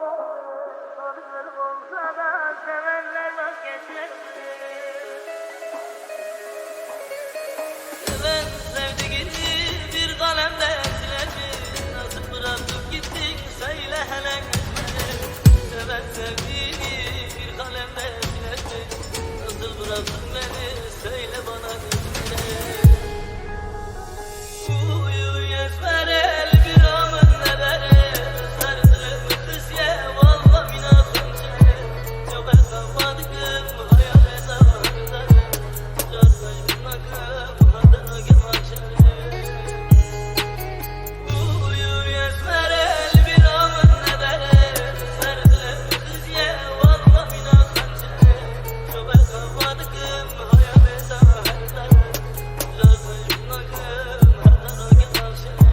Tanrım olsa da sevenler vazgeçer. Seven sevdiğini bir kalemle siler mi? Nasıl bırakıp gittin söyle hele gözleri. Seven sevdiğini bir kalemle siler mi? Nasıl bıraktın beni söyle bana gözleri. Uyu yesverel bir amın ne verir. Sardırım kısye valla minasın çare. Cöbel kalmadıkım hayal hesabında. Çarpay bulmakım hadana gemaşare. Uyu yesverel bir amın ne verir. Sardırım kısye valla minasın çare. Cöbel kalmadıkım hayal hesabında. Çarpay bulmakım hadana gemaşare.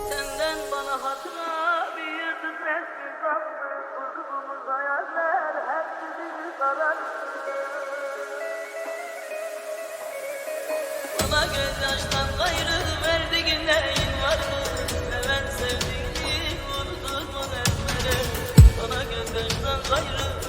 Senden bana hatıra bir yırtık resmin kaldı. Kurduğumuz hayaller hepsi bizi sarardı. Bana gözyaştan gayrı verdiğin neyin var mı? Seven sevdiğini unutur mu ezbere? Bana gözyaştan gayrı